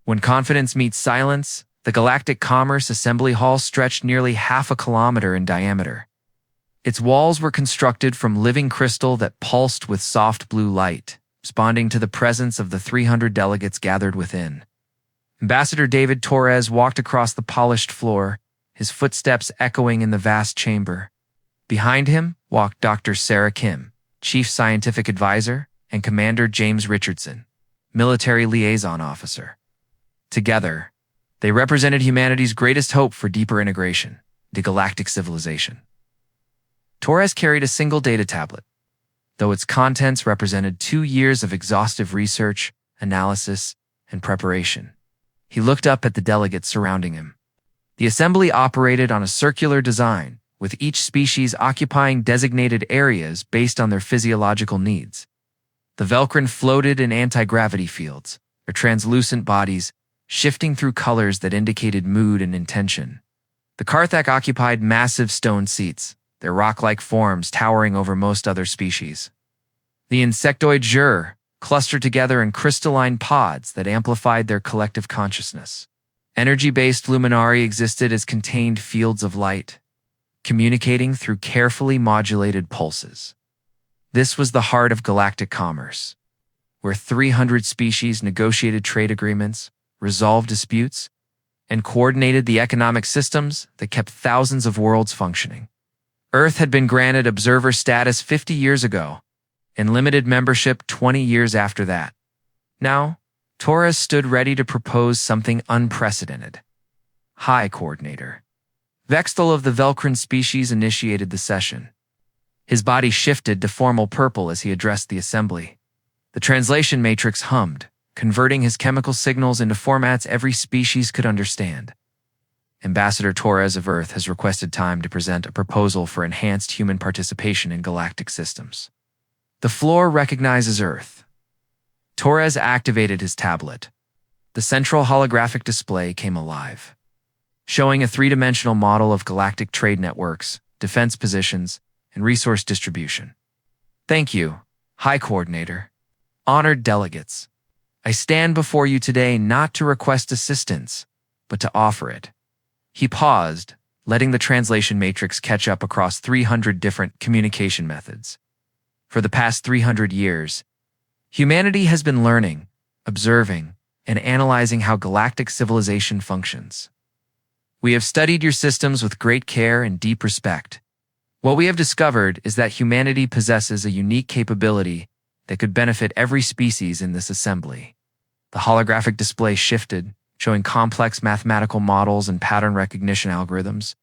When confidence meets silence, the Galactic Commerce Assembly Hall stretched nearly half a kilometer in diameter. Its walls were constructed from living crystal that pulsed with soft blue light, responding to the presence of the 300 delegates gathered within. Ambassador David Torres walked across the polished floor, his footsteps echoing in the vast chamber. Behind him walked Dr. Sarah Kim, Chief Scientific Advisor, and Commander James Richardson, Military Liaison Officer. Together, they represented humanity's greatest hope for deeper integration into galactic civilization. Torres carried a single data tablet, though its contents represented 2 years of exhaustive research, analysis, and preparation. He looked up at the delegates surrounding him. The assembly operated on a circular design, with each species occupying designated areas based on their physiological needs. The Velcrin floated in anti-gravity fields, their translucent bodies shifting through colors that indicated mood and intention. The Karthak occupied massive stone seats, their rock-like forms towering over most other species. The insectoid Jur clustered together in crystalline pods that amplified their collective consciousness. Energy-based luminari existed as contained fields of light, communicating through carefully modulated pulses. This was the heart of galactic commerce, where 300 species negotiated trade agreements, resolved disputes, and coordinated the economic systems that kept thousands of worlds functioning. Earth had been granted observer status 50 years ago, and limited membership 20 years after that. Now, Torres stood ready to propose something unprecedented. High Coordinator. Vextal of the Velcrin species initiated the session. His body shifted to formal purple as he addressed the assembly. The translation matrix hummed, converting his chemical signals into formats every species could understand. Ambassador Torres of Earth has requested time to present a proposal for enhanced human participation in galactic systems. The floor recognizes Earth. Torres activated his tablet. The central holographic display came alive, showing a three-dimensional model of galactic trade networks, defense positions, and resource distribution. Thank you, High Coordinator. Honored delegates, I stand before you today not to request assistance, but to offer it. He paused, letting the translation matrix catch up across 300 different communication methods. For the past 300 years, humanity has been learning, observing, and analyzing how galactic civilization functions. We have studied your systems with great care and deep respect. What we have discovered is that humanity possesses a unique capability that could benefit every species in this assembly. The holographic display shifted, showing complex mathematical models and pattern recognition algorithms.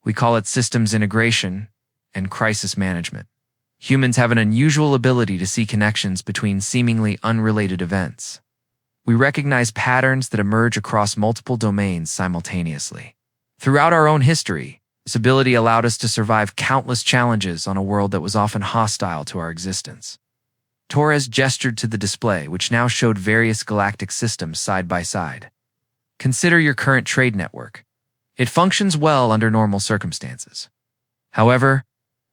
We call it systems integration and crisis management. Humans have an unusual ability to see connections between seemingly unrelated events. We recognize patterns that emerge across multiple domains simultaneously. Throughout our own history, this ability allowed us to survive countless challenges on a world that was often hostile to our existence. Torres gestured to the display, which now showed various galactic systems side by side. Consider your current trade network. It functions well under normal circumstances. However,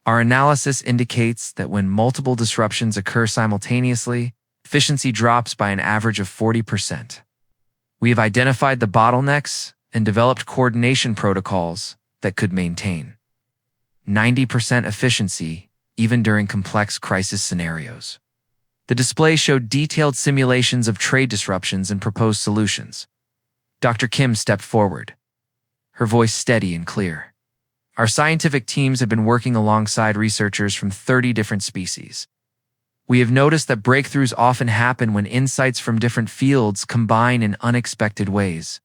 our analysis indicates that when multiple disruptions occur simultaneously, efficiency drops by an average of 40%. We have identified the bottlenecks and developed coordination protocols that could maintain 90% efficiency even during complex crisis scenarios. The display showed detailed simulations of trade disruptions and proposed solutions. Dr. Kim stepped forward, her voice steady and clear. Our scientific teams have been working alongside researchers from 30 different species. We have noticed that breakthroughs often happen when insights from different fields combine in unexpected ways.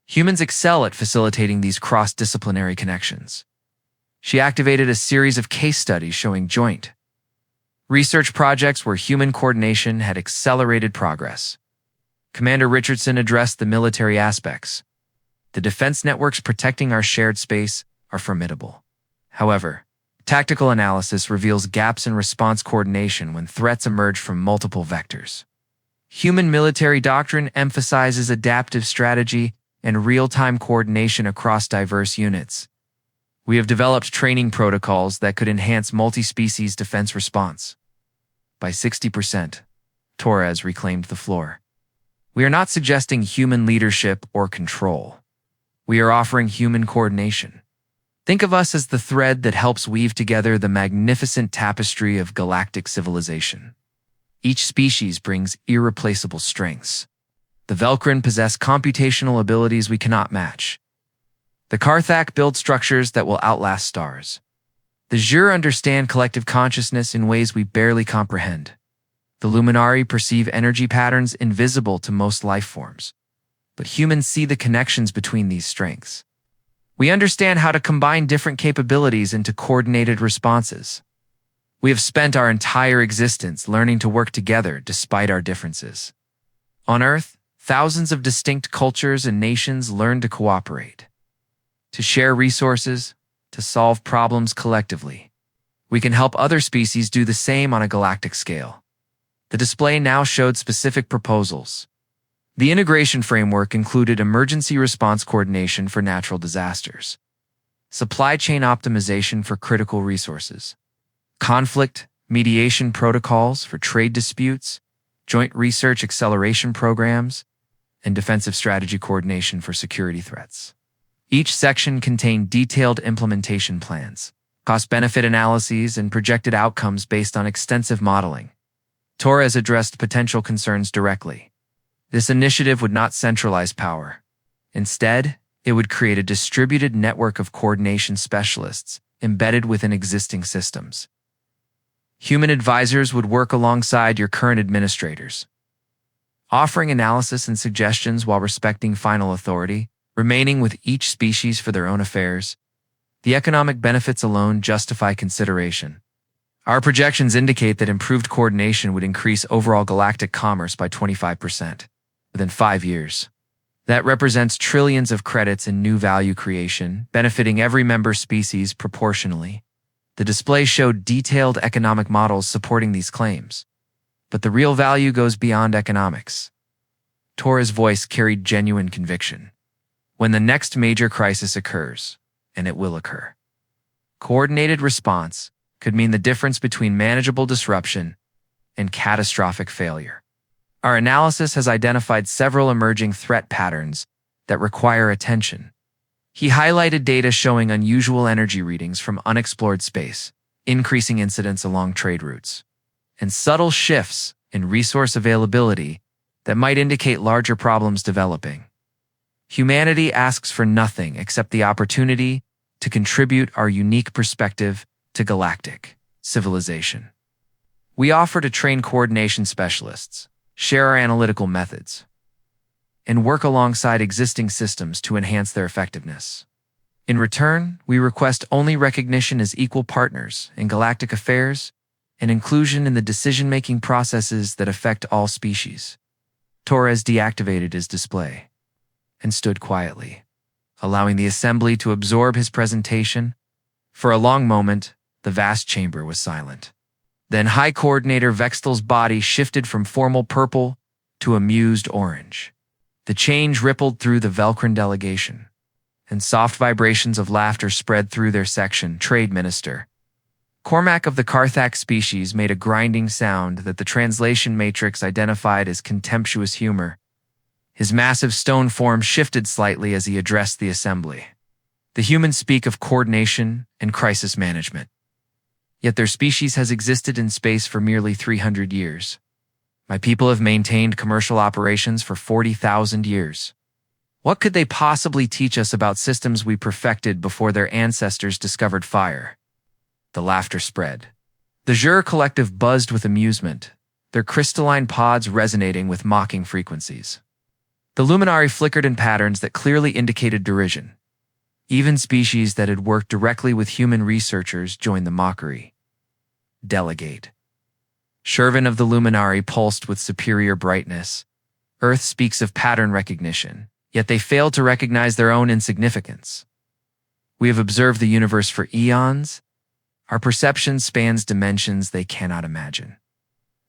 Humans excel at facilitating these cross-disciplinary connections. She activated a series of case studies showing joint research projects where human coordination had accelerated progress. Commander Richardson addressed the military aspects. The defense networks protecting our shared space are formidable. However, tactical analysis reveals gaps in response coordination when threats emerge from multiple vectors. Human military doctrine emphasizes adaptive strategy and real-time coordination across diverse units. We have developed training protocols that could enhance multi-species defense response. By 60%, Torres reclaimed the floor. We are not suggesting human leadership or control. We are offering human coordination. Think of us as the thread that helps weave together the magnificent tapestry of galactic civilization. Each species brings irreplaceable strengths. The Velcrin possess computational abilities we cannot match. The Karthak build structures that will outlast stars. The Zhur understand collective consciousness in ways we barely comprehend. The Luminari perceive energy patterns invisible to most life forms. But humans see the connections between these strengths. We understand how to combine different capabilities into coordinated responses. We have spent our entire existence learning to work together despite our differences. On Earth, thousands of distinct cultures and nations learn to cooperate, to share resources, to solve problems collectively. We can help other species do the same on a galactic scale. The display now showed specific proposals. The integration framework included emergency response coordination for natural disasters, supply chain optimization for critical resources, conflict mediation protocols for trade disputes, joint research acceleration programs, and defensive strategy coordination for security threats. Each section contained detailed implementation plans, cost-benefit analyses, and projected outcomes based on extensive modeling. Torres addressed potential concerns directly. This initiative would not centralize power. Instead, it would create a distributed network of coordination specialists embedded within existing systems. Human advisors would work alongside your current administrators, offering analysis and suggestions while respecting final authority, remaining with each species for their own affairs. The economic benefits alone justify consideration. Our projections indicate that improved coordination would increase overall galactic commerce by 25% within 5 years. That represents trillions of credits in new value creation, benefiting every member species proportionally. The display showed detailed economic models supporting these claims. But the real value goes beyond economics. Torres' voice carried genuine conviction. When the next major crisis occurs, and it will occur, coordinated response could mean the difference between manageable disruption and catastrophic failure. Our analysis has identified several emerging threat patterns that require attention. He highlighted data showing unusual energy readings from unexplored space, increasing incidence along trade routes, and subtle shifts in resource availability that might indicate larger problems developing. Humanity asks for nothing except the opportunity to contribute our unique perspective to galactic civilization. We offer to train coordination specialists, share our analytical methods, and work alongside existing systems to enhance their effectiveness. In return, we request only recognition as equal partners in galactic affairs and inclusion in the decision-making processes that affect all species. Torres deactivated his display and stood quietly, allowing the assembly to absorb his presentation. For a long moment, the vast chamber was silent. Then High Coordinator Vextel's body shifted from formal purple to amused orange. The change rippled through the Velcrin delegation, and soft vibrations of laughter spread through their section. Trade Minister Cormac of the Karthak species made a grinding sound that the translation matrix identified as contemptuous humor. His massive stone form shifted slightly as he addressed the assembly. The humans speak of coordination and crisis management. Yet their species has existed in space for merely 300 years. My people have maintained commercial operations for 40,000 years. What could they possibly teach us about systems we perfected before their ancestors discovered fire? The laughter spread. The Zhur collective buzzed with amusement, their crystalline pods resonating with mocking frequencies. The Luminari flickered in patterns that clearly indicated derision. Even species that had worked directly with human researchers joined the mockery. Delegate. Shervin of the Luminari pulsed with superior brightness. Earth speaks of pattern recognition, yet they failed to recognize their own insignificance. We have observed the universe for eons. Our perception spans dimensions they cannot imagine.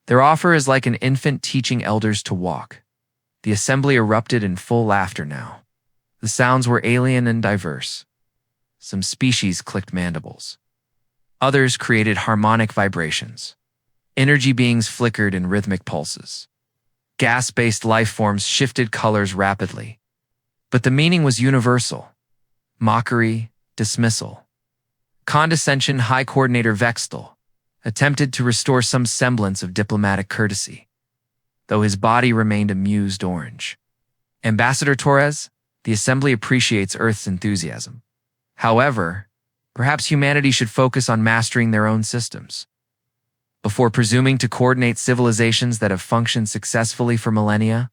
Their offer is like an infant teaching elders to walk. The assembly erupted in full laughter now. The sounds were alien and diverse. Some species clicked mandibles. Others created harmonic vibrations. Energy beings flickered in rhythmic pulses. Gas-based life forms shifted colors rapidly. But the meaning was universal. Mockery, dismissal. Condescension, High Coordinator Vextel attempted to restore some semblance of diplomatic courtesy, though his body remained amused orange. Ambassador Torres, the Assembly appreciates Earth's enthusiasm. However, perhaps humanity should focus on mastering their own systems. Before presuming to coordinate civilizations that have functioned successfully for millennia,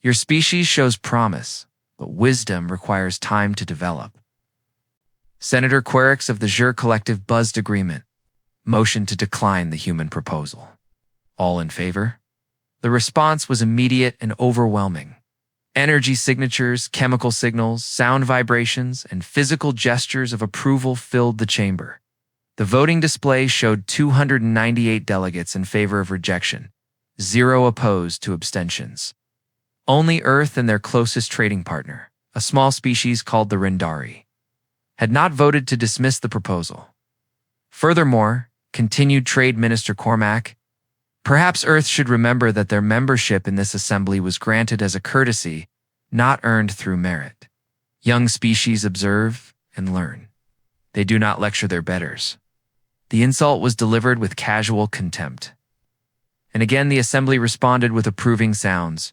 your species shows promise, but wisdom requires time to develop. Senator Querix of the Jur Collective buzzed agreement, motioned to decline the human proposal. All in favor? The response was immediate and overwhelming. Energy signatures, chemical signals, sound vibrations, and physical gestures of approval filled the chamber. The voting display showed 298 delegates in favor of rejection, 0 opposed to abstentions. Only Earth and their closest trading partner, a small species called the Rindari, had not voted to dismiss the proposal. Furthermore, continued Trade Minister Cormac, perhaps Earth should remember that their membership in this assembly was granted as a courtesy, not earned through merit. Young species observe and learn. They do not lecture their betters. The insult was delivered with casual contempt. And again the assembly responded with approving sounds.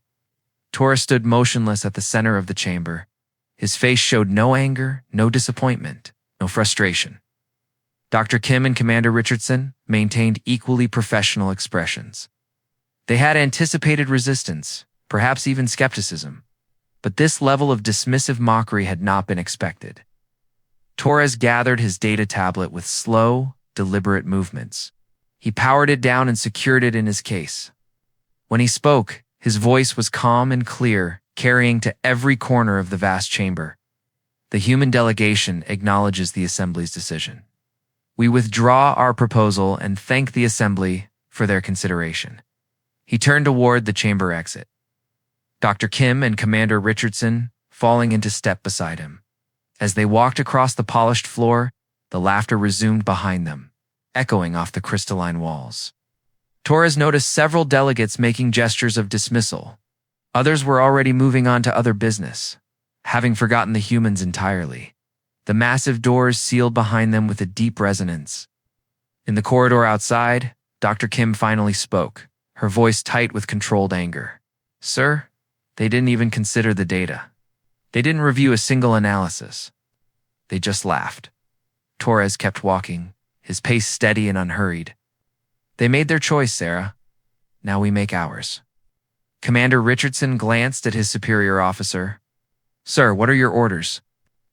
Torres stood motionless at the center of the chamber. His face showed no anger, no disappointment, no frustration. Dr. Kim and Commander Richardson maintained equally professional expressions. They had anticipated resistance, perhaps even skepticism, but this level of dismissive mockery had not been expected. Torres gathered his data tablet with slow, deliberate movements. He powered it down and secured it in his case. When he spoke, his voice was calm and clear, carrying to every corner of the vast chamber. The human delegation acknowledges the Assembly's decision. We withdraw our proposal and thank the Assembly for their consideration. He turned toward the chamber exit. Dr. Kim and Commander Richardson falling into step beside him. As they walked across the polished floor, the laughter resumed behind them, echoing off the crystalline walls. Torres noticed several delegates making gestures of dismissal. Others were already moving on to other business, having forgotten the humans entirely. The massive doors sealed behind them with a deep resonance. In the corridor outside, Dr. Kim finally spoke, her voice tight with controlled anger. Sir, they didn't even consider the data. They didn't review a single analysis. They just laughed. Torres kept walking, his pace steady and unhurried. They made their choice, Sarah. Now we make ours. Commander Richardson glanced at his superior officer. Sir, what are your orders?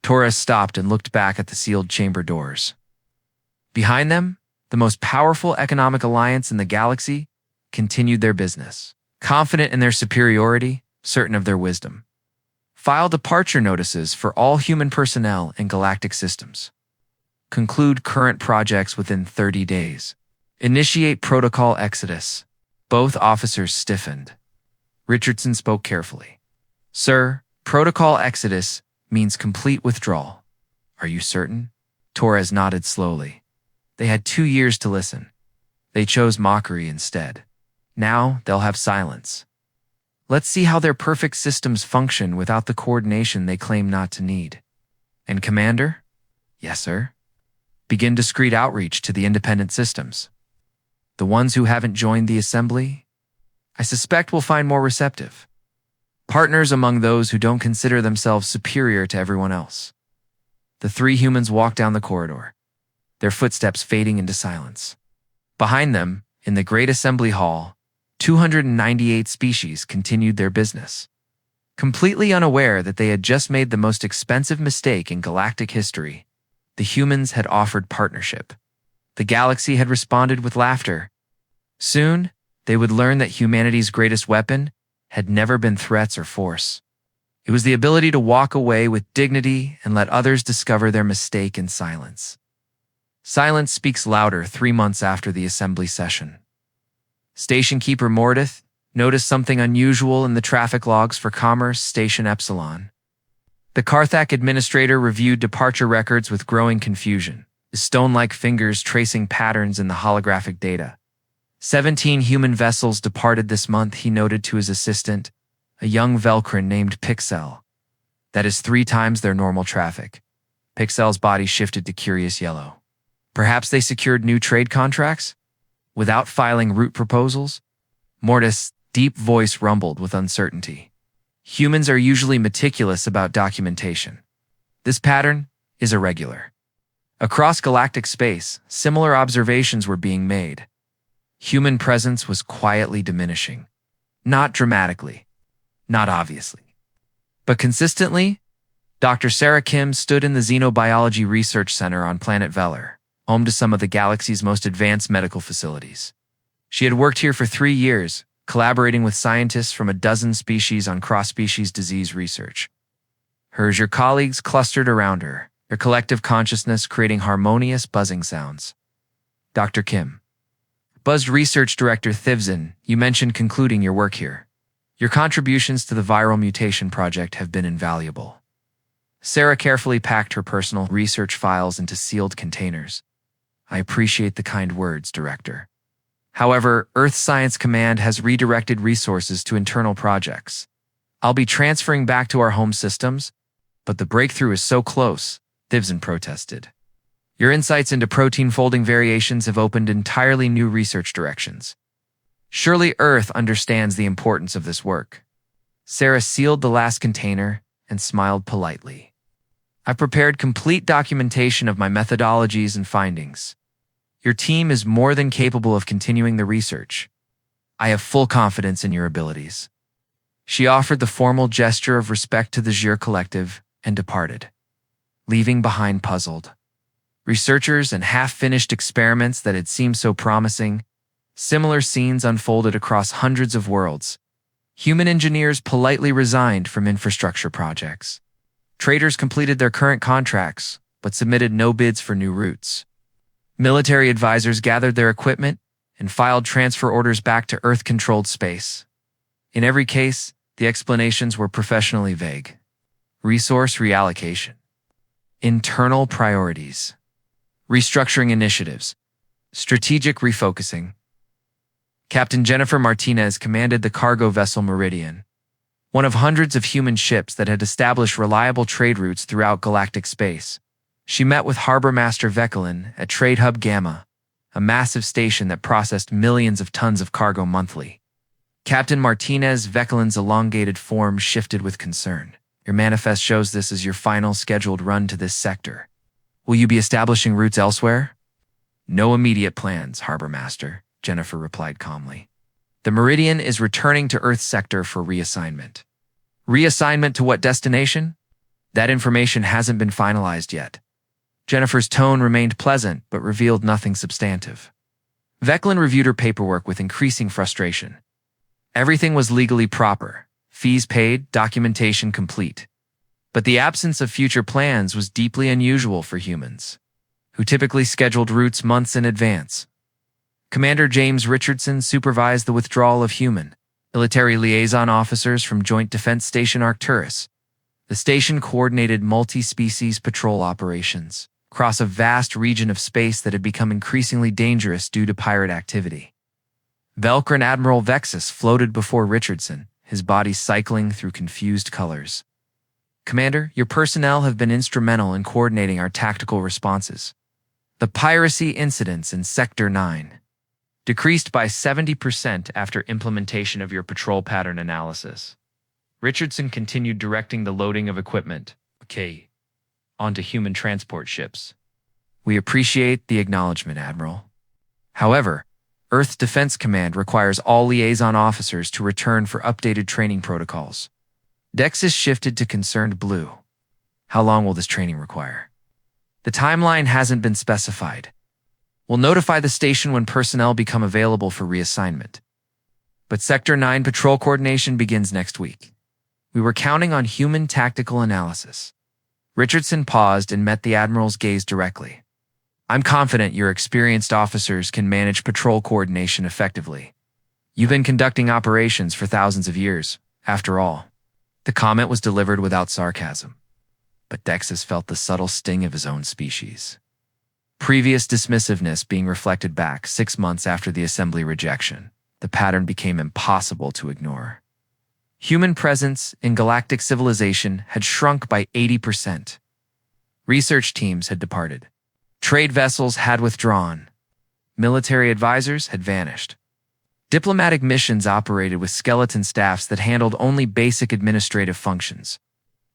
Torres stopped and looked back at the sealed chamber doors. Behind them, the most powerful economic alliance in the galaxy continued their business, confident in their superiority, certain of their wisdom. File departure notices for all human personnel in galactic systems. Conclude current projects within 30 days. Initiate protocol exodus. Both officers stiffened. Richardson spoke carefully. Sir, protocol exodus means complete withdrawal. Are you certain? Torres nodded slowly. They had 2 years to listen. They chose mockery instead. Now they'll have silence. Let's see how their perfect systems function without the coordination they claim not to need. And Commander? Yes, sir. Begin discreet outreach to the independent systems. The ones who haven't joined the Assembly, I suspect will find more receptive. Partners among those who don't consider themselves superior to everyone else. The 3 humans walked down the corridor, their footsteps fading into silence. Behind them, in the Great Assembly Hall, 298 species continued their business, completely unaware that they had just made the most expensive mistake in galactic history. The humans had offered partnership. The galaxy had responded with laughter. Soon, they would learn that humanity's greatest weapon had never been threats or force. It was the ability to walk away with dignity and let others discover their mistake in silence. Silence speaks louder 3 months after the assembly session. Station Keeper Mordith noticed something unusual in the traffic logs for Commerce Station Epsilon. The Karthak administrator reviewed departure records with growing confusion, his stone-like fingers tracing patterns in the holographic data. 17 human vessels departed this month, he noted to his assistant, a young Velcrin named Pixel. That is 3 times their normal traffic. Pixel's body shifted to curious yellow. Perhaps they secured new trade contracts? Without filing route proposals? Mortis' deep voice rumbled with uncertainty. Humans are usually meticulous about documentation. This pattern is irregular. Across galactic space, similar observations were being made. Human presence was quietly diminishing. Not dramatically, not obviously, but consistently. Dr. Sarah Kim stood in the Xenobiology Research Center on planet Velar, home to some of the galaxy's most advanced medical facilities. She had worked here for 3 years, collaborating with scientists from a dozen species on cross-species disease research. Her colleagues clustered around her, their collective consciousness creating harmonious buzzing sounds. Dr. Kim. Buzzed Research Director Thivzin, you mentioned concluding your work here. Your contributions to the viral mutation project have been invaluable. Sarah carefully packed her personal research files into sealed containers. I appreciate the kind words, Director. However, Earth Science Command has redirected resources to internal projects. I'll be transferring back to our home systems, but the breakthrough is so close, Thivzin protested. Your insights into protein folding variations have opened entirely new research directions. Surely Earth understands the importance of this work. Sarah sealed the last container and smiled politely. I've prepared complete documentation of my methodologies and findings. Your team is more than capable of continuing the research. I have full confidence in your abilities. She offered the formal gesture of respect to the Zhir Collective and departed, leaving behind puzzled researchers and half-finished experiments that had seemed so promising. Similar scenes unfolded across hundreds of worlds. Human engineers politely resigned from infrastructure projects. Traders completed their current contracts, but submitted no bids for new routes. Military advisors gathered their equipment and filed transfer orders back to Earth-controlled space. In every case, the explanations were professionally vague. Resource reallocation. Internal priorities. Restructuring initiatives. Strategic refocusing. Captain Jennifer Martinez commanded the cargo vessel Meridian, one of hundreds of human ships that had established reliable trade routes throughout galactic space. She met with Harbor Master Vekilin at Trade Hub Gamma, a massive station that processed millions of tons of cargo monthly. Captain Martinez Vekilin's elongated form shifted with concern. Your manifest shows this as your final scheduled run to this sector. Will you be establishing routes elsewhere? No immediate plans, Harbor Master, Jennifer replied calmly. The Meridian is returning to Earth sector for reassignment. Reassignment to what destination? That information hasn't been finalized yet. Jennifer's tone remained pleasant but revealed nothing substantive. Vekilin reviewed her paperwork with increasing frustration. Everything was legally proper, fees paid, documentation complete. But the absence of future plans was deeply unusual for humans, who typically scheduled routes months in advance. Commander James Richardson supervised the withdrawal of human, military liaison officers from Joint Defense Station Arcturus. The station coordinated multi-species patrol operations across a vast region of space that had become increasingly dangerous due to pirate activity. Velcrin Admiral Vexus floated before Richardson, his body cycling through confused colors. Commander, your personnel have been instrumental in coordinating our tactical responses. The piracy incidents in Sector 9 decreased by 70% after implementation of your patrol pattern analysis. Richardson continued directing the loading of equipment, onto human transport ships. We appreciate the acknowledgement, Admiral. However, Earth Defense Command requires all liaison officers to return for updated training protocols. Dexis shifted to concerned blue. How long will this training require? The timeline hasn't been specified. We'll notify the station when personnel become available for reassignment. But Sector 9 patrol coordination begins next week. We were counting on human tactical analysis. Richardson paused and met the Admiral's gaze directly. I'm confident your experienced officers can manage patrol coordination effectively. You've been conducting operations for thousands of years, after all. The comment was delivered without sarcasm, but Dexis felt the subtle sting of his own species. previous dismissiveness being reflected back 6 months after the assembly rejection. The pattern became impossible to ignore. Human presence in galactic civilization had shrunk by 80%. Research teams had departed. Trade vessels had withdrawn. Military advisors had vanished. Diplomatic missions operated with skeleton staffs that handled only basic administrative functions.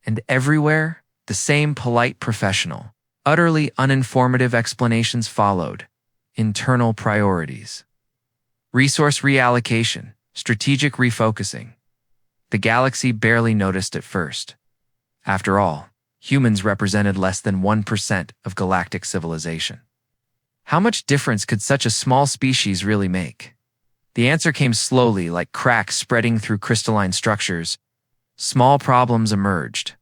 And everywhere, the same polite professional, utterly uninformative explanations followed. Internal priorities. Resource reallocation, strategic refocusing. The galaxy barely noticed at first. After all, humans represented less than 1% of galactic civilization. How much difference could such a small species really make? The answer came slowly, like cracks spreading through crystalline structures. Small problems emerged.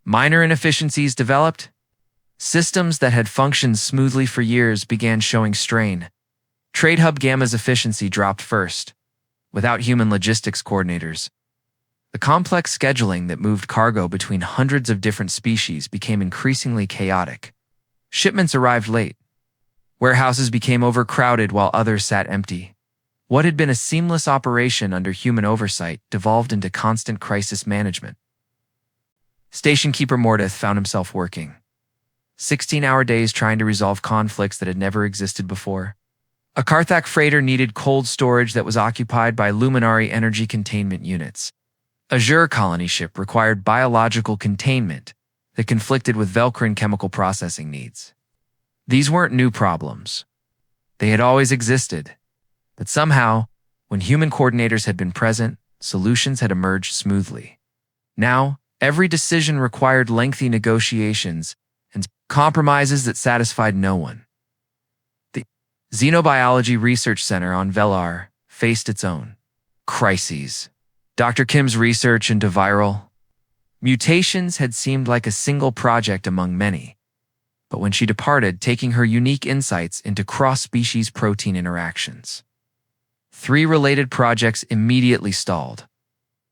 Minor inefficiencies developed. Systems that had functioned smoothly for years began showing strain. Trade Hub Gamma's efficiency dropped first. Without human logistics coordinators, the complex scheduling that moved cargo between hundreds of different species became increasingly chaotic. Shipments arrived late. Warehouses became overcrowded while others sat empty. What had been a seamless operation under human oversight devolved into constant crisis management. Station Keeper Mordeth found himself working 16-hour days trying to resolve conflicts that had never existed before. A Karthak freighter needed cold storage that was occupied by Luminary energy containment units. A Azure colony ship required biological containment that conflicted with Velcrin chemical processing needs. These weren't new problems. They had always existed. But somehow, when human coordinators had been present, solutions had emerged smoothly. Now, every decision required lengthy negotiations and compromises that satisfied no one. The Xenobiology Research Center on Velar faced its own crises. Dr. Kim's research into viral mutations had seemed like a single project among many, but when she departed, taking her unique insights into cross-species protein interactions. 3 related projects immediately stalled.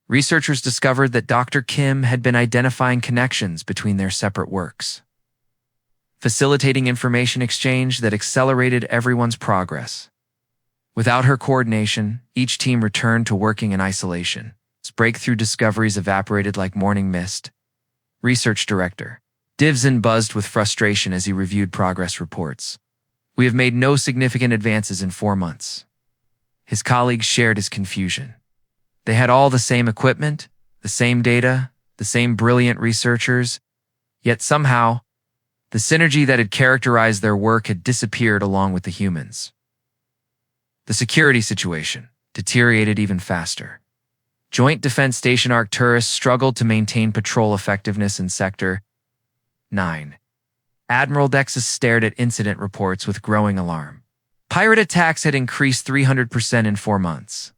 Researchers discovered that Dr. Kim had been identifying connections between their separate works, facilitating information exchange that accelerated everyone's progress. Without her coordination, each team returned to working in isolation. Its breakthrough discoveries evaporated like morning mist. Research Director Divson buzzed with frustration as he reviewed progress reports. We have made no significant advances in 4 months. His colleagues shared his confusion. They had all the same equipment, the same data, the same brilliant researchers, yet somehow, the synergy that had characterized their work had disappeared along with the humans. The security situation deteriorated even faster. Joint Defense Station Arcturus struggled to maintain patrol effectiveness in Sector 9. Admiral Dexus stared at incident reports with growing alarm. Pirate attacks had increased 300% in 4 months.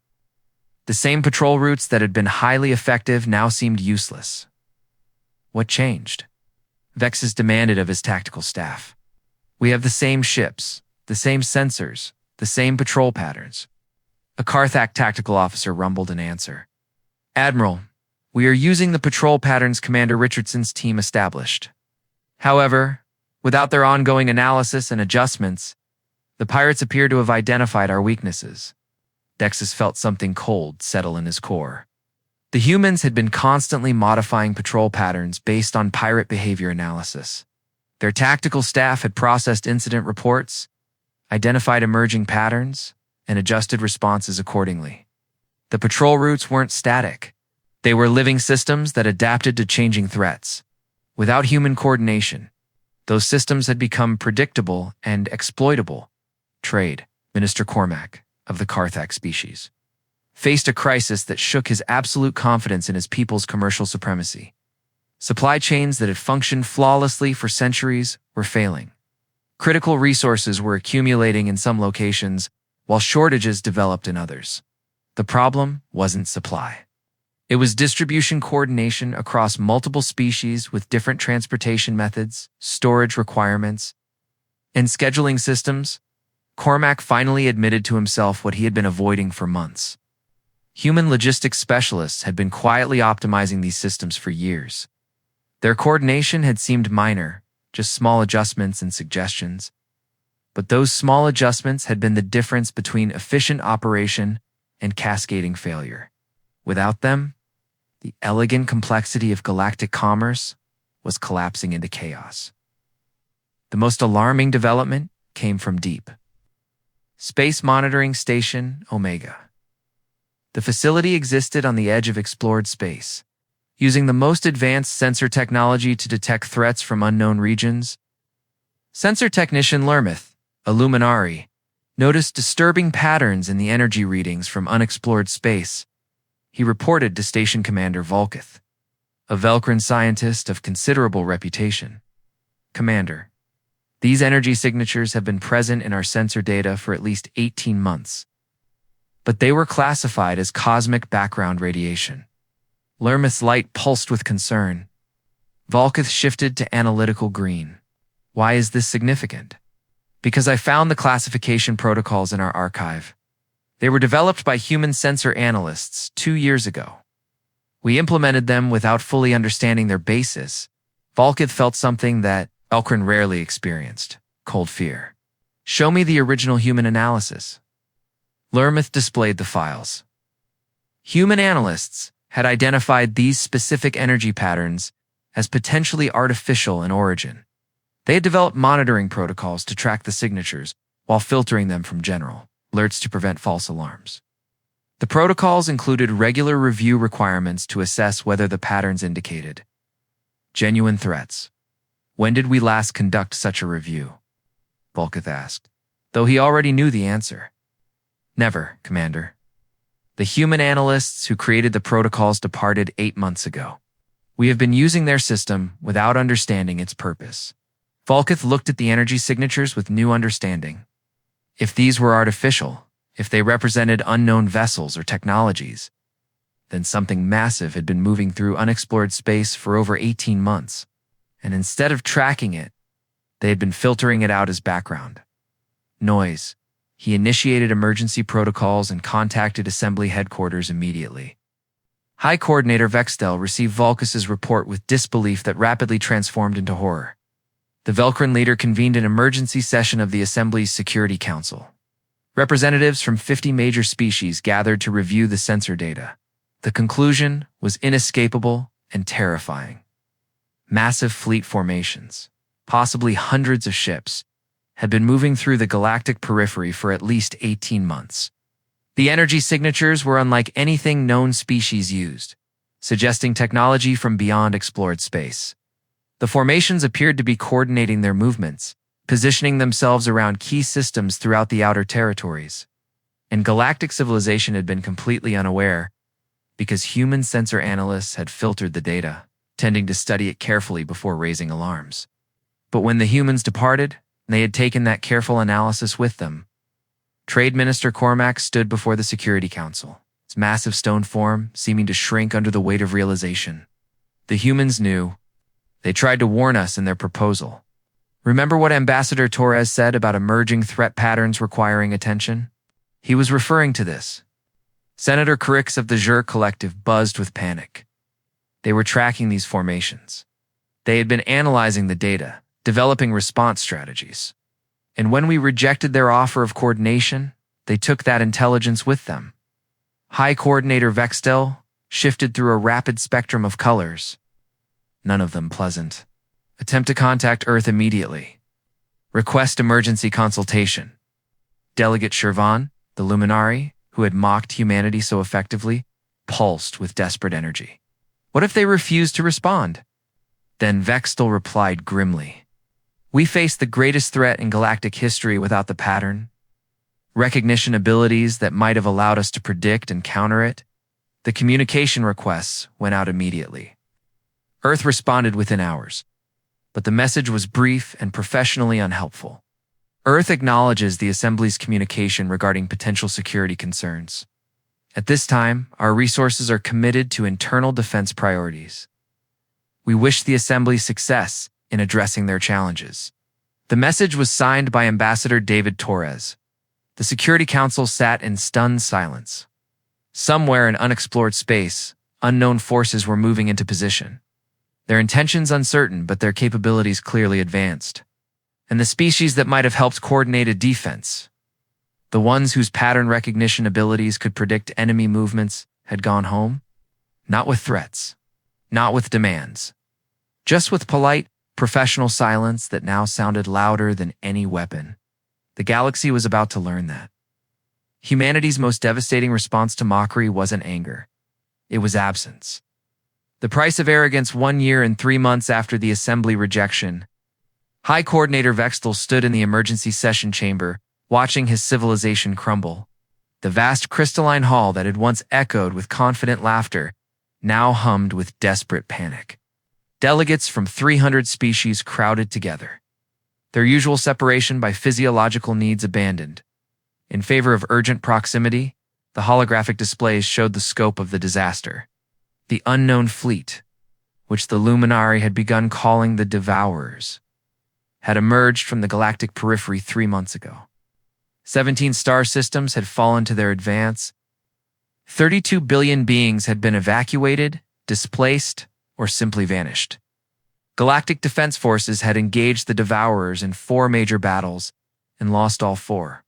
The same patrol routes that had been highly effective now seemed useless. What changed? Vexus demanded of his tactical staff. We have the same ships, the same sensors, the same patrol patterns. A Karthak tactical officer rumbled in answer. Admiral, we are using the patrol patterns Commander Richardson's team established. However, without their ongoing analysis and adjustments, the pirates appear to have identified our weaknesses. Dexus felt something cold settle in his core. The humans had been constantly modifying patrol patterns based on pirate behavior analysis. Their tactical staff had processed incident reports, identified emerging patterns, and adjusted responses accordingly. The patrol routes weren't static. They were living systems that adapted to changing threats. Without human coordination, those systems had become predictable and exploitable. Trade, Minister Cormac, of the Karthak species, faced a crisis that shook his absolute confidence in his people's commercial supremacy. Supply chains that had functioned flawlessly for centuries were failing. Critical resources were accumulating in some locations, while shortages developed in others. The problem wasn't supply. It was distribution coordination across multiple species with different transportation methods, storage requirements, and scheduling systems. Cormac finally admitted to himself what he had been avoiding for months. Human logistics specialists had been quietly optimizing these systems for years. Their coordination had seemed minor, just small adjustments and suggestions. But those small adjustments had been the difference between efficient operation and cascading failure. Without them, the elegant complexity of galactic commerce was collapsing into chaos. The most alarming development came from deep. Space Monitoring Station Omega. The facility existed on the edge of explored space, using the most advanced sensor technology to detect threats from unknown regions. Sensor technician Lermith, a luminary, noticed disturbing patterns in the energy readings from unexplored space. He reported to Station Commander Volkith, a Velcran scientist of considerable reputation. "Commander, these energy signatures have been present in our sensor data for at least 18 months, but they were classified as cosmic background radiation." Lermith's light pulsed with concern. Volkith shifted to analytical green. "Why is this significant?" "Because I found the classification protocols in our archive. They were developed by human sensor analysts 2 years ago. We implemented them without fully understanding their basis." Volkith felt something that Velcran rarely experienced: cold fear. "Show me the original human analysis." Lermith displayed the files. Human analysts had identified these specific energy patterns as potentially artificial in origin. They had developed monitoring protocols to track the signatures while filtering them from general alerts to prevent false alarms. The protocols included regular review requirements to assess whether the patterns indicated genuine threats. "When did we last conduct such a review?" Volkith asked, though he already knew the answer. "Never, Commander. The human analysts who created the protocols departed 8 months ago. We have been using their system without understanding its purpose." Volkith looked at the energy signatures with new understanding. If these were artificial, if they represented unknown vessels or technologies, then something massive had been moving through unexplored space for over 18 months, and instead of tracking it, they had been filtering it out as background noise. He initiated emergency protocols and contacted Assembly Headquarters immediately. High Coordinator Vextel received Volkith's report with disbelief that rapidly transformed into horror. The Velcran leader convened an emergency session of the Assembly's Security Council. Representatives from 50 major species gathered to review the sensor data. The conclusion was inescapable and terrifying. Massive fleet formations, possibly hundreds of ships, had been moving through the galactic periphery for at least 18 months. The energy signatures were unlike anything known species used, suggesting technology from beyond explored space. The formations appeared to be coordinating their movements, positioning themselves around key systems throughout the outer territories. And galactic civilization had been completely unaware, because human sensor analysts had filtered the data, tending to study it carefully before raising alarms. But when the humans departed, they had taken that careful analysis with them. Trade Minister Cormac stood before the Security Council, its massive stone form seeming to shrink under the weight of realization. The humans knew. They tried to warn us in their proposal. Remember what Ambassador Torres said about emerging threat patterns requiring attention? He was referring to this. Senator Carrix of the Jur Collective buzzed with panic. They were tracking these formations. They had been analyzing the data, developing response strategies. And when we rejected their offer of coordination, they took that intelligence with them. High Coordinator Vextel shifted through a rapid spectrum of colors. None of them pleasant. Attempt to contact Earth immediately. Request emergency consultation. Delegate Shervan, the luminary, who had mocked humanity so effectively, pulsed with desperate energy. What if they refused to respond? Then Vextel replied grimly. We faced the greatest threat in galactic history without the pattern. Recognition abilities that might have allowed us to predict and counter it. The communication requests went out immediately. Earth responded within hours, but the message was brief and professionally unhelpful. Earth acknowledges the Assembly's communication regarding potential security concerns. At this time, our resources are committed to internal defense priorities. We wish the Assembly success in addressing their challenges. The message was signed by Ambassador David Torres. The Security Council sat in stunned silence. Somewhere in unexplored space, unknown forces were moving into position. Their intentions uncertain, but their capabilities clearly advanced. and the species that might have helped coordinate a defense, the ones whose pattern recognition abilities could predict enemy movements, had gone home? Not with threats, not with demands, just with polite, professional silence that now sounded louder than any weapon. The galaxy was about to learn that. Humanity's most devastating response to mockery wasn't anger. It was absence. The price of arrogance 1 year and 3 months after the assembly rejection. High Coordinator Vextel stood in the emergency session chamber, watching his civilization crumble. The vast crystalline hall that had once echoed with confident laughter now hummed with desperate panic. Delegates from 300 species crowded together, their usual separation by physiological needs abandoned. In favor of urgent proximity, the holographic displays showed the scope of the disaster. The unknown fleet, which the Luminari had begun calling the Devourers, had emerged from the galactic periphery 3 months ago. 17 star systems had fallen to their advance. 32 billion beings had been evacuated, displaced, or simply vanished. Galactic Defense Forces had engaged the Devourers in 4 major battles and lost all 4.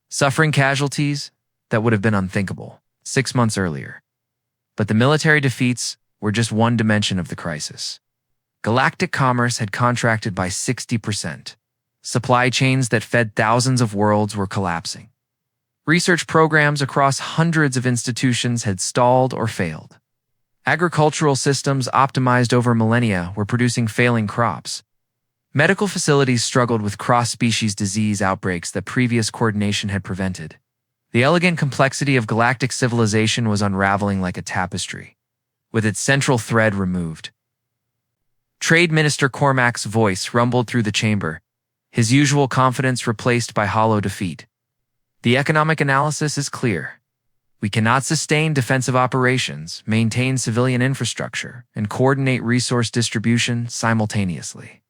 Suffering casualties that would have been unthinkable 6 months earlier. But the military defeats were just one dimension of the crisis. Galactic commerce had contracted by 60%. Supply chains that fed thousands of worlds were collapsing. Research programs across hundreds of institutions had stalled or failed. Agricultural systems optimized over millennia were producing failing crops. Medical facilities struggled with cross-species disease outbreaks that previous coordination had prevented. The elegant complexity of galactic civilization was unraveling like a tapestry, with its central thread removed. Trade Minister Cormac's voice rumbled through the chamber, his usual confidence replaced by hollow defeat. The economic analysis is clear. We cannot sustain defensive operations, maintain civilian infrastructure, and coordinate resource distribution simultaneously.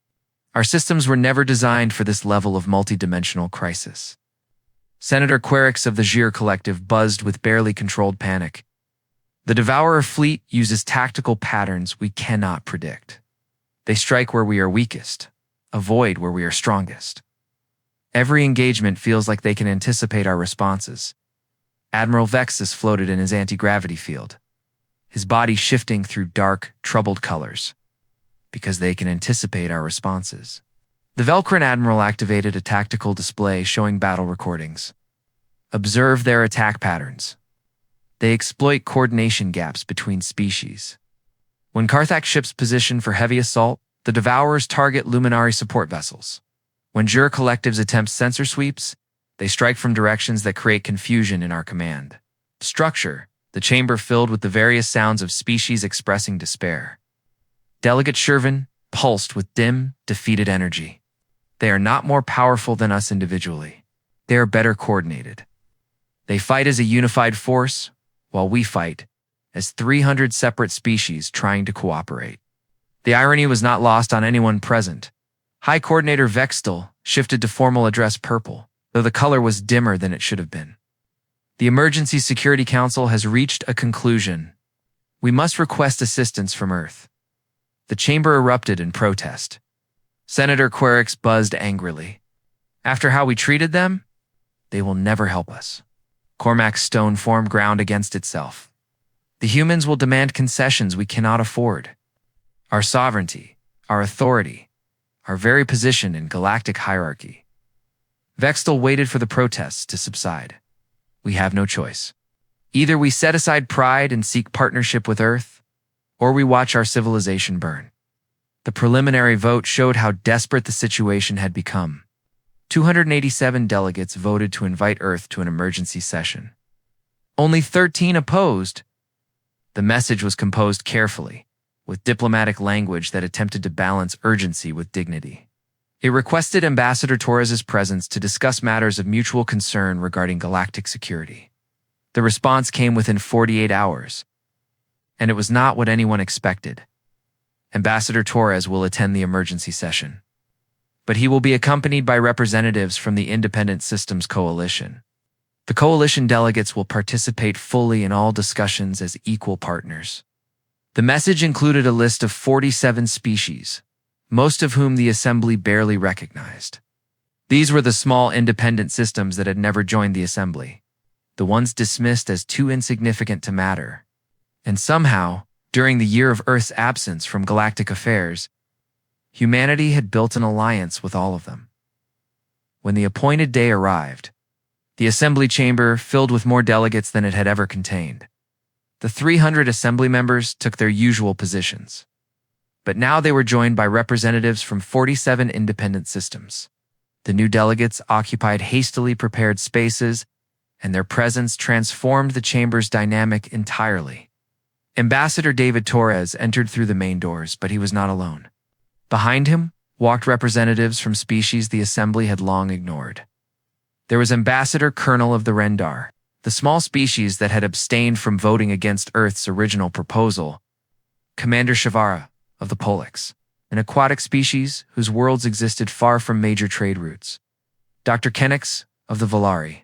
Our systems were never designed for this level of multidimensional crisis. Senator Querix of the Gir Collective buzzed with barely controlled panic. The Devourer fleet uses tactical patterns we cannot predict. They strike where we are weakest, avoid where we are strongest. Every engagement feels like they can anticipate our responses. Admiral Vexus floated in his anti-gravity field, his body shifting through dark, troubled colors, because they can anticipate our responses. The Velcrin Admiral activated a tactical display showing battle recordings. Observe their attack patterns. They exploit coordination gaps between species. When Karthak ships position for heavy assault, the Devourers target Luminari support vessels. When Jur collectives attempt sensor sweeps, they strike from directions that create confusion in our command. Structure, the chamber filled with the various sounds of species expressing despair. Delegate Shervin pulsed with dim, defeated energy. They are not more powerful than us individually. They are better coordinated. They fight as a unified force, while we fight as 300 separate species trying to cooperate. The irony was not lost on anyone present. High Coordinator Vextel shifted to formal address purple, though the color was dimmer than it should have been. The Emergency Security Council has reached a conclusion. We must request assistance from Earth. The chamber erupted in protest. Senator Querix buzzed angrily. After how we treated them, they will never help us. Cormac's stone form ground against itself. The humans will demand concessions we cannot afford. Our sovereignty, our authority, our very position in galactic hierarchy. Vextel waited for the protests to subside. We have no choice. Either we set aside pride and seek partnership with Earth, or we watch our civilization burn. The preliminary vote showed how desperate the situation had become. 287 delegates voted to invite Earth to an emergency session. Only 13 opposed. The message was composed carefully, with diplomatic language that attempted to balance urgency with dignity. It requested Ambassador Torres's presence to discuss matters of mutual concern regarding galactic security. The response came within 48 hours, and it was not what anyone expected. Ambassador Torres will attend the emergency session, but he will be accompanied by representatives from the Independent Systems Coalition. The coalition delegates will participate fully in all discussions as equal partners. The message included a list of 47 species, most of whom the assembly barely recognized. These were the small independent systems that had never joined the assembly, the ones dismissed as too insignificant to matter. And somehow, during the year of Earth's absence from galactic affairs, humanity had built an alliance with all of them. When the appointed day arrived, the assembly chamber filled with more delegates than it had ever contained. The 300 assembly members took their usual positions. But now they were joined by representatives from 47 independent systems. The new delegates occupied hastily prepared spaces, and their presence transformed the chamber's dynamic entirely. Ambassador David Torres entered through the main doors, but he was not alone. Behind him walked representatives from species the assembly had long ignored. There was Ambassador Colonel of the Rendar, the small species that had abstained from voting against Earth's original proposal; Commander Shavara of the Polix, an aquatic species whose worlds existed far from major trade routes; Dr. Kenix of the Valari,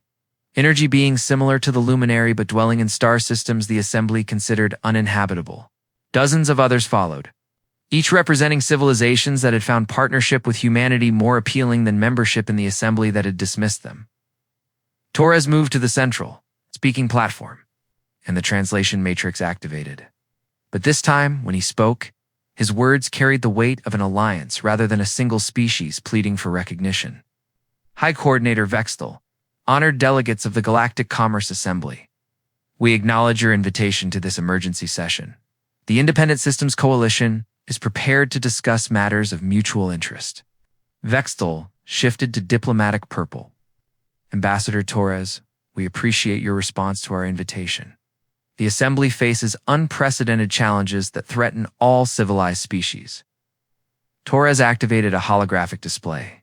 energy beings similar to the Luminary but dwelling in star systems the assembly considered uninhabitable. Dozens of others followed, each representing civilizations that had found partnership with humanity more appealing than membership in the assembly that had dismissed them. Torres moved to the central, speaking platform, and the translation matrix activated. But this time, when he spoke, his words carried the weight of an alliance rather than a single species pleading for recognition. High Coordinator Vextel, honored delegates of the Galactic Commerce Assembly, we acknowledge your invitation to this emergency session. The Independent Systems Coalition is prepared to discuss matters of mutual interest. Vextel shifted to diplomatic purple. Ambassador Torres, we appreciate your response to our invitation. The assembly faces unprecedented challenges that threaten all civilized species. Torres activated a holographic display.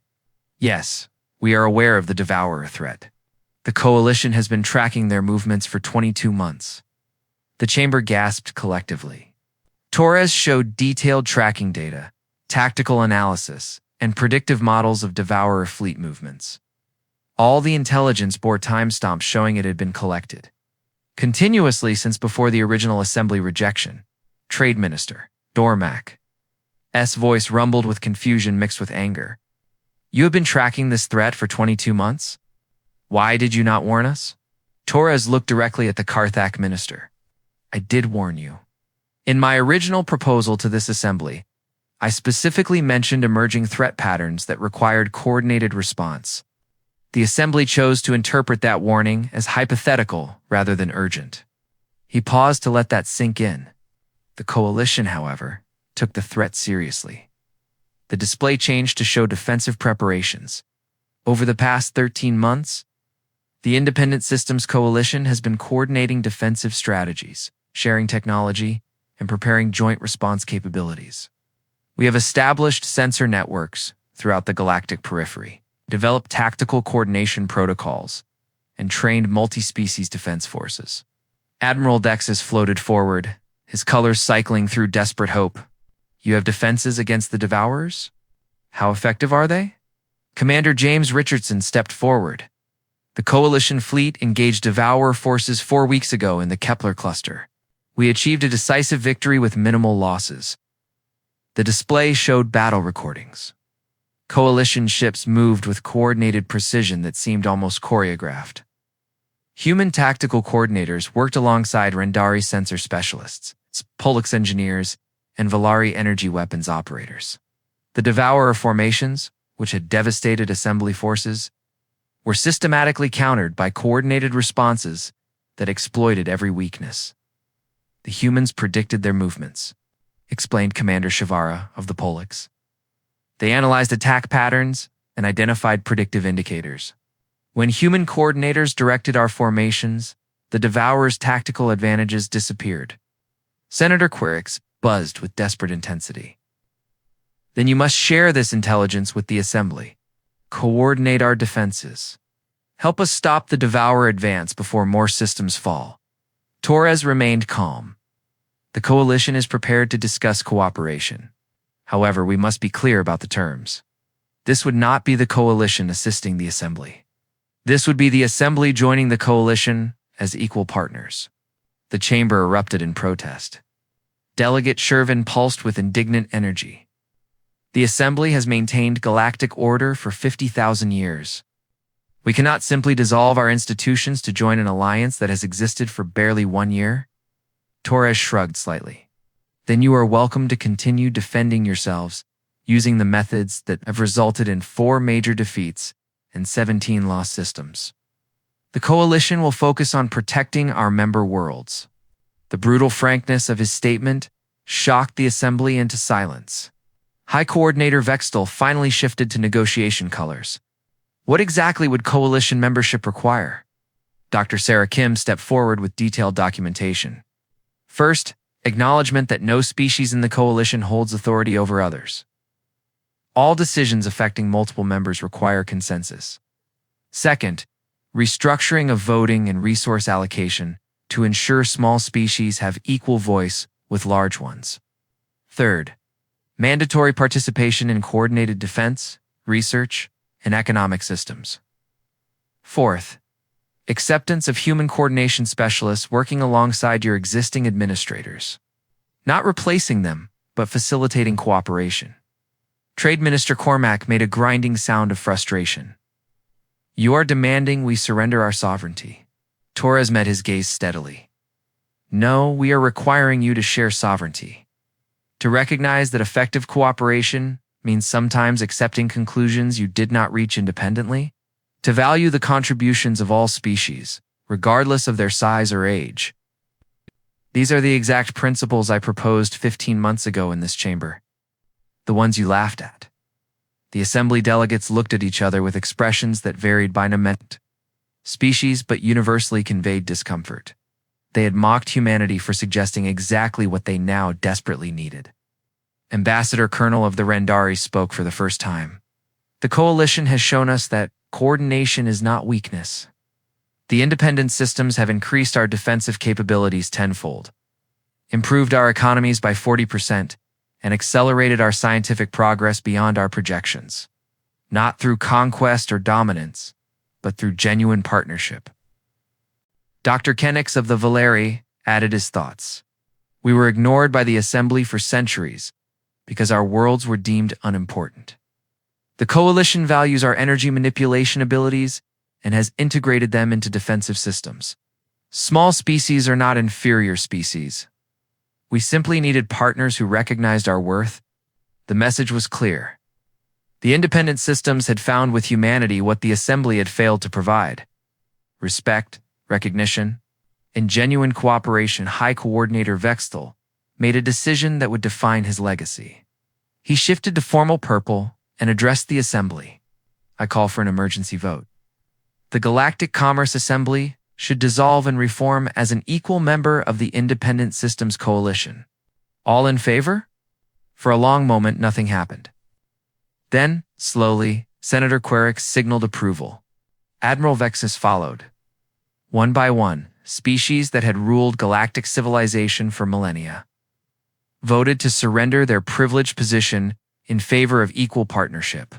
Yes, we are aware of the Devourer threat. The Coalition has been tracking their movements for 22 months. The chamber gasped collectively. Torres showed detailed tracking data, tactical analysis, and predictive models of Devourer fleet movements. All the intelligence bore timestamps showing it had been collected continuously since before the original assembly rejection. Trade Minister Dormac S. voice rumbled with confusion mixed with anger. You have been tracking this threat for 22 months? Why did you not warn us? Torres looked directly at the Karthak minister. I did warn you. In my original proposal to this assembly, I specifically mentioned emerging threat patterns that required coordinated response. The assembly chose to interpret that warning as hypothetical rather than urgent. He paused to let that sink in. The Coalition, however, took the threat seriously. The display changed to show defensive preparations. Over the past 13 months, the Independent Systems Coalition has been coordinating defensive strategies, sharing technology, and preparing joint response capabilities. We have established sensor networks throughout the galactic periphery, developed tactical coordination protocols, and trained multi-species defense forces. Admiral Dexys floated forward, his colors cycling through desperate hope. You have defenses against the Devourers? How effective are they? Commander James Richardson stepped forward. The Coalition fleet engaged Devourer forces 4 weeks ago in the Kepler cluster. We achieved a decisive victory with minimal losses. The display showed battle recordings. Coalition ships moved with coordinated precision that seemed almost choreographed. Human tactical coordinators worked alongside Rendari sensor specialists, Polix engineers, and Valari energy weapons operators. The Devourer formations, which had devastated assembly forces, were systematically countered by coordinated responses that exploited every weakness. The humans predicted their movements, explained Commander Shavara of the Polix. They analyzed attack patterns and identified predictive indicators. When human coordinators directed our formations, the Devourer's tactical advantages disappeared. Senator Quirix buzzed with desperate intensity. Then you must share this intelligence with the Assembly. Coordinate our defenses. Help us stop the Devourer advance before more systems fall. Torres remained calm. The Coalition is prepared to discuss cooperation. However, we must be clear about the terms. This would not be the Coalition assisting the Assembly. This would be the Assembly joining the Coalition as equal partners. The chamber erupted in protest. Delegate Shervin pulsed with indignant energy. The Assembly has maintained galactic order for 50,000 years. We cannot simply dissolve our institutions to join an alliance that has existed for barely 1 year. Torres shrugged slightly. Then you are welcome to continue defending yourselves, using the methods that have resulted in 4 major defeats and 17 lost systems. The Coalition will focus on protecting our member worlds. The brutal frankness of his statement shocked the Assembly into silence. High Coordinator Vextel finally shifted to negotiation colors. What exactly would Coalition membership require? Dr. Sarah Kim stepped forward with detailed documentation. First, acknowledgement that no species in the Coalition holds authority over others. All decisions affecting multiple members require consensus. Second, restructuring of voting and resource allocation to ensure small species have equal voice with large ones. Third, mandatory participation in coordinated defense, research, and economic systems. Fourth, acceptance of human coordination specialists working alongside your existing administrators. Not replacing them, but facilitating cooperation. Trade Minister Cormac made a grinding sound of frustration. You are demanding we surrender our sovereignty. Torres met his gaze steadily. No, we are requiring you to share sovereignty. To recognize that effective cooperation means sometimes accepting conclusions you did not reach independently. To value the contributions of all species, regardless of their size or age. These are the exact principles I proposed 15 months ago in this chamber. The ones you laughed at. The Assembly delegates looked at each other with expressions that varied by nomenclature. Species but universally conveyed discomfort. They had mocked humanity for suggesting exactly what they now desperately needed. Ambassador Colonel of the Rendari spoke for the first time. The Coalition has shown us that coordination is not weakness. The independent systems have increased our defensive capabilities tenfold, improved our economies by 40%, and accelerated our scientific progress beyond our projections. Not through conquest or dominance, but through genuine partnership. Dr. Kenix of the Valeri added his thoughts. We were ignored by the Assembly for centuries because our worlds were deemed unimportant. The Coalition values our energy manipulation abilities and has integrated them into defensive systems. Small species are not inferior species. We simply needed partners who recognized our worth. The message was clear. The independent systems had found with humanity what the Assembly had failed to provide. Respect, recognition, and genuine cooperation. High Coordinator Vextel made a decision that would define his legacy. He shifted to formal purple and addressed the Assembly. I call for an emergency vote. The Galactic Commerce Assembly should dissolve and reform as an equal member of the Independent Systems Coalition. All in favor? For a long moment, nothing happened. Then, slowly, Senator Querix signaled approval. Admiral Vexus followed. One by one, species that had ruled galactic civilization for millennia voted to surrender their privileged position in favor of equal partnership.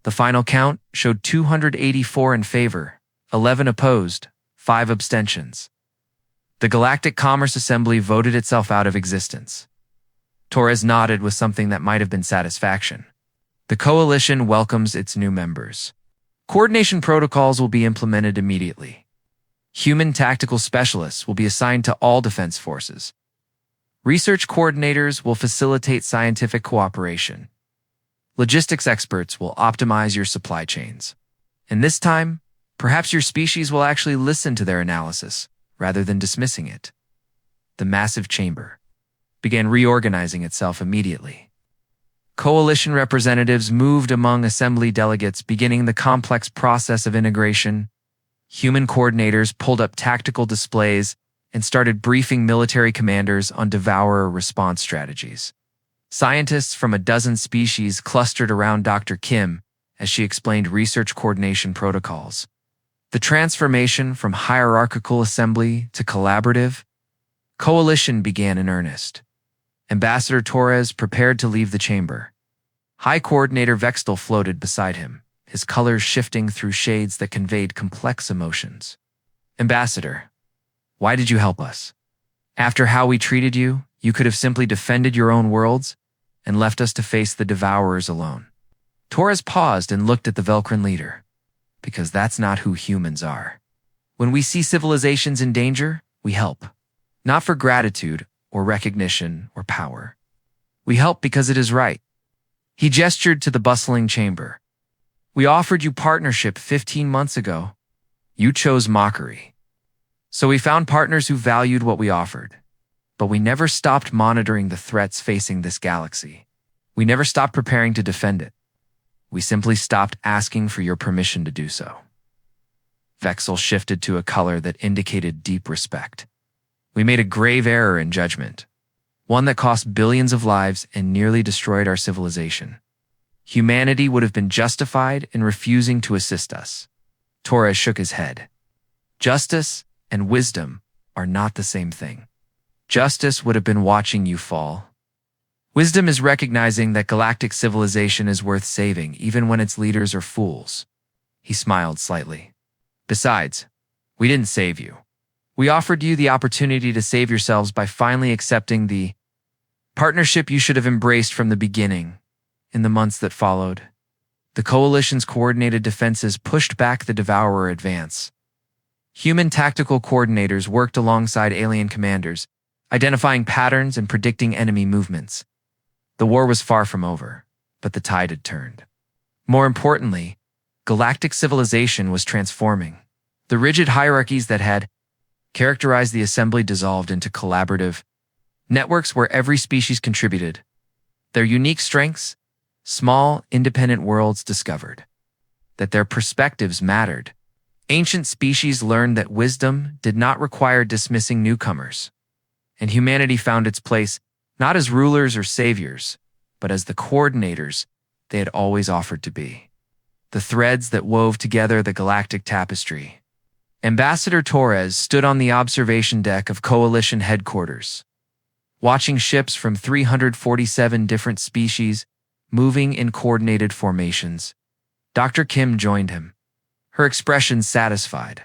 The final count showed 284 in favor, 11 opposed, 5 abstentions. The Galactic Commerce Assembly voted itself out of existence. Torres nodded with something that might have been satisfaction. The Coalition welcomes its new members. Coordination protocols will be implemented immediately. Human tactical specialists will be assigned to all defense forces. Research coordinators will facilitate scientific cooperation. Logistics experts will optimize your supply chains. And this time, perhaps your species will actually listen to their analysis rather than dismissing it. The massive chamber began reorganizing itself immediately. Coalition representatives moved among Assembly delegates, beginning the complex process of integration. Human coordinators pulled up tactical displays and started briefing military commanders on devourer response strategies. Scientists from a dozen species clustered around Dr. Kim as she explained research coordination protocols. The transformation from hierarchical assembly to collaborative coalition began in earnest. Ambassador Torres prepared to leave the chamber. High Coordinator Vextel floated beside him, his colors shifting through shades that conveyed complex emotions. Ambassador, why did you help us? After how we treated you, you could have simply defended your own worlds. and left us to face the devourers alone. Torres paused and looked at the Velcrin leader. Because that's not who humans are. When we see civilizations in danger, we help. Not for gratitude or recognition or power. We help because it is right. He gestured to the bustling chamber. We offered you partnership 15 months ago. You chose mockery. So we found partners who valued what we offered. But we never stopped monitoring the threats facing this galaxy. We never stopped preparing to defend it. We simply stopped asking for your permission to do so. Vexel shifted to a color that indicated deep respect. We made a grave error in judgment, one that cost billions of lives and nearly destroyed our civilization. Humanity would have been justified in refusing to assist us. Torres shook his head. Justice and wisdom are not the same thing. Justice would have been watching you fall. Wisdom is recognizing that galactic civilization is worth saving even when its leaders are fools. He smiled slightly. Besides, we didn't save you. We offered you the opportunity to save yourselves by finally accepting the partnership you should have embraced from the beginning. In the months that followed, the Coalition's coordinated defenses pushed back the Devourer advance. Human tactical coordinators worked alongside alien commanders, identifying patterns and predicting enemy movements. The war was far from over, but the tide had turned. More importantly, galactic civilization was transforming. The rigid hierarchies that had characterized the assembly dissolved into collaborative networks where every species contributed. Their unique strengths, small, independent worlds discovered that their perspectives mattered. Ancient species learned that wisdom did not require dismissing newcomers, and humanity found its place not as rulers or saviors, but as the coordinators they had always offered to be. The threads that wove together the galactic tapestry. Ambassador Torres stood on the observation deck of Coalition headquarters, watching ships from 347 different species moving in coordinated formations. Dr. Kim joined him, her expression satisfied.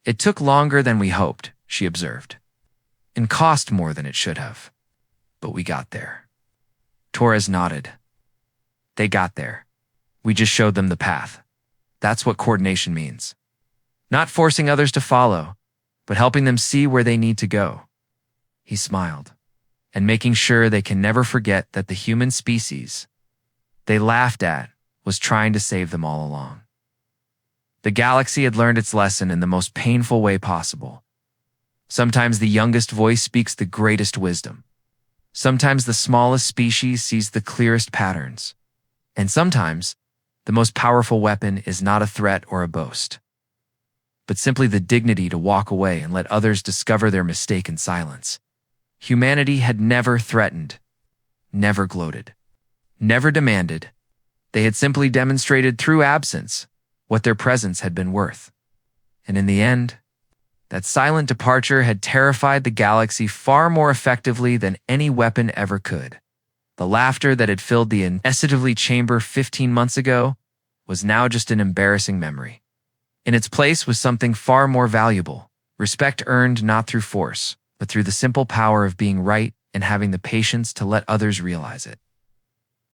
It took longer than we hoped, she observed, and cost more than it should have. But we got there. Torres nodded. They got there. We just showed them the path. That's what coordination means. Not forcing others to follow, but helping them see where they need to go. He smiled, and making sure they can never forget that the human species they laughed at was trying to save them all along. The galaxy had learned its lesson in the most painful way possible. Sometimes the youngest voice speaks the greatest wisdom. Sometimes the smallest species sees the clearest patterns. And sometimes, the most powerful weapon is not a threat or a boast, but simply the dignity to walk away and let others discover their mistake in silence. Humanity had never threatened, never gloated, never demanded. They had simply demonstrated through absence what their presence had been worth. And in the end, that silent departure had terrified the galaxy far more effectively than any weapon ever could. The laughter that had filled the inestimatively chamber 15 months ago was now just an embarrassing memory. In its place was something far more valuable, respect earned not through force, but through the simple power of being right and having the patience to let others realize it.